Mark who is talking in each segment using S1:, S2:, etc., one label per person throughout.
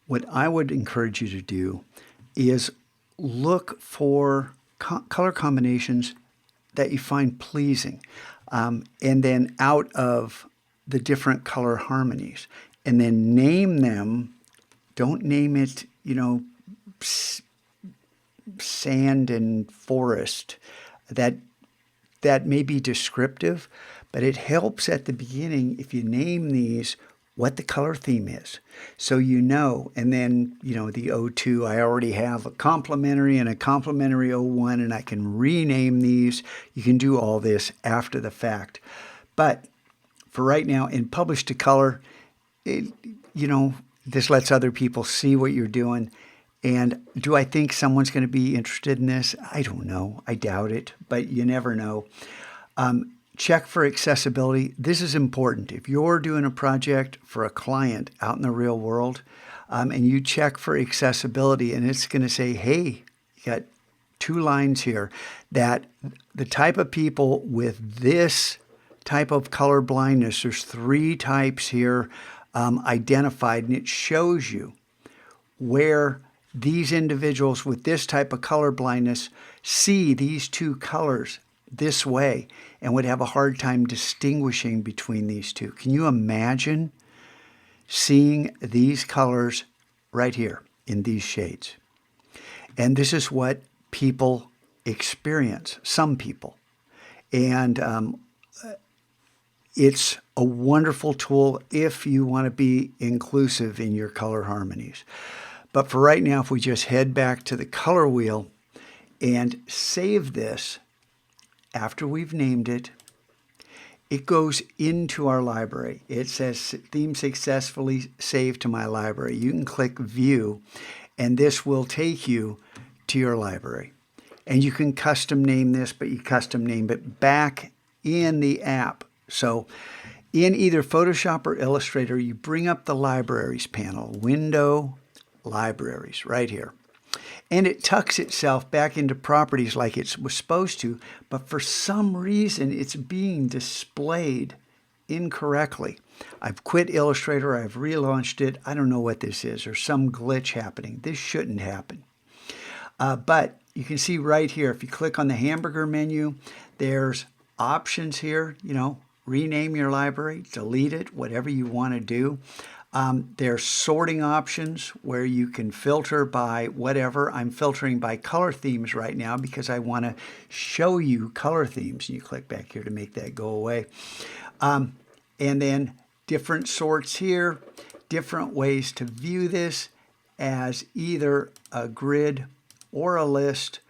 S1: what I would encourage you to do is look for color combinations that you find pleasing, and then out of the different color harmonies, and then name them. Don't name it, sand and forest. That may be descriptive, but it helps at the beginning if you name these what the color theme is. So and then, the O2, I already have a complementary and a complementary O1, and I can rename these. You can do all this after the fact. But for right now, in Publish to Color, this lets other people see what you're doing. And do I think someone's going to be interested in this? I don't know. I doubt it, but you never know. Check for accessibility. This is important. If you're doing a project for a client out in the real world, and you check for accessibility, and it's going to say, hey, you got 2 lines here, that the type of people with this type of color blindness, there's 3 types here identified, and it shows you where these individuals with this type of color blindness see these 2 colors this way and would have a hard time distinguishing between these 2. Can you imagine seeing these colors right here in these shades? And this is what people experience, some people. And it's a wonderful tool if you want to be inclusive in your color harmonies. But for right now, if we just head back to the color wheel and save this, after we've named it, it goes into our library. It says theme successfully saved to my library. You can click view, and this will take you to your library. And you can custom name this, but you custom name it back in the app. So in either Photoshop or Illustrator, you bring up the libraries panel, window, libraries, right here. And it tucks itself back into properties like it was supposed to, but for some reason it's being displayed incorrectly. I've quit Illustrator, I've relaunched it. I don't know what this is. There's some glitch happening. This shouldn't happen. But you can see right here, if you click on the hamburger menu, there's options here, rename your library, delete it, whatever you want to do. There's sorting options where you can filter by whatever. I'm filtering by color themes right now because I want to show you color themes. And you click back here to make that go away. And then different sorts here, different ways to view this as either a grid or a list.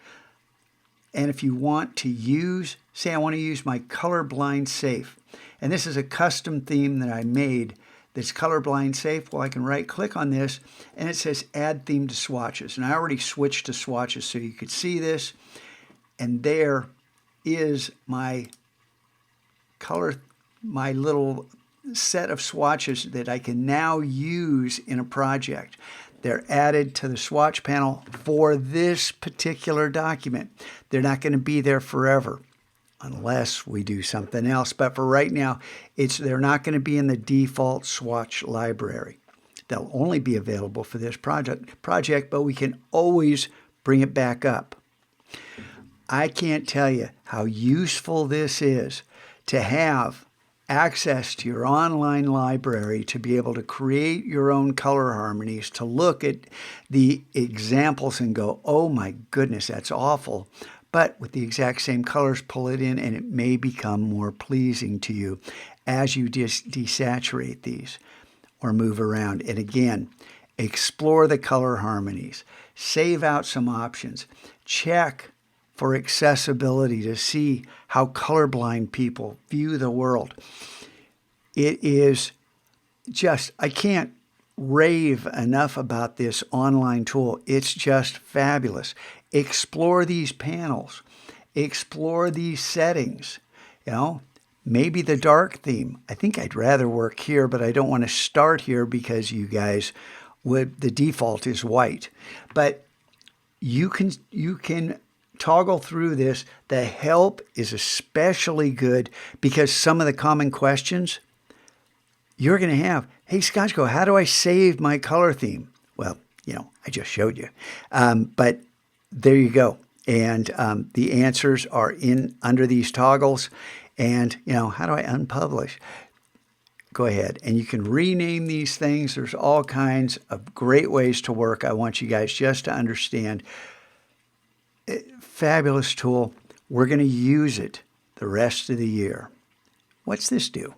S1: And if you want to use, say I want to use my colorblind safe. And this is a custom theme that I made that's colorblind safe. Well, I can right click on this and it says add theme to swatches. And I already switched to swatches so you could see this. And there is my my little set of swatches that I can now use in a project. They're added to the swatch panel for this particular document. They're not going to be there forever unless we do something else. But for right now, they're not going to be in the default swatch library. They'll only be available for this project, but we can always bring it back up. I can't tell you how useful this is to have access to your online library, to be able to create your own color harmonies, to look at the examples and go, oh my goodness, that's awful. But with the exact same colors, pull it in and it may become more pleasing to you as you just desaturate these or move around. And again, explore the color harmonies, save out some options, check for accessibility to see how colorblind people view the world. It is just, I can't rave enough about this online tool. It's just fabulous. Explore these panels, explore these settings, maybe the dark theme. I think I'd rather work here, but I don't want to start here because you guys the default is white. But you can toggle through this. The help is especially good because some of the common questions you're going to have, hey, Scotchko, how do I save my color theme? Well, I just showed you. But there you go. And the answers are in under these toggles. And, how do I unpublish? Go ahead. And you can rename these things. There's all kinds of great ways to work. I want you guys just to understand. Fabulous tool. We're going to use it the rest of the year. What's this do?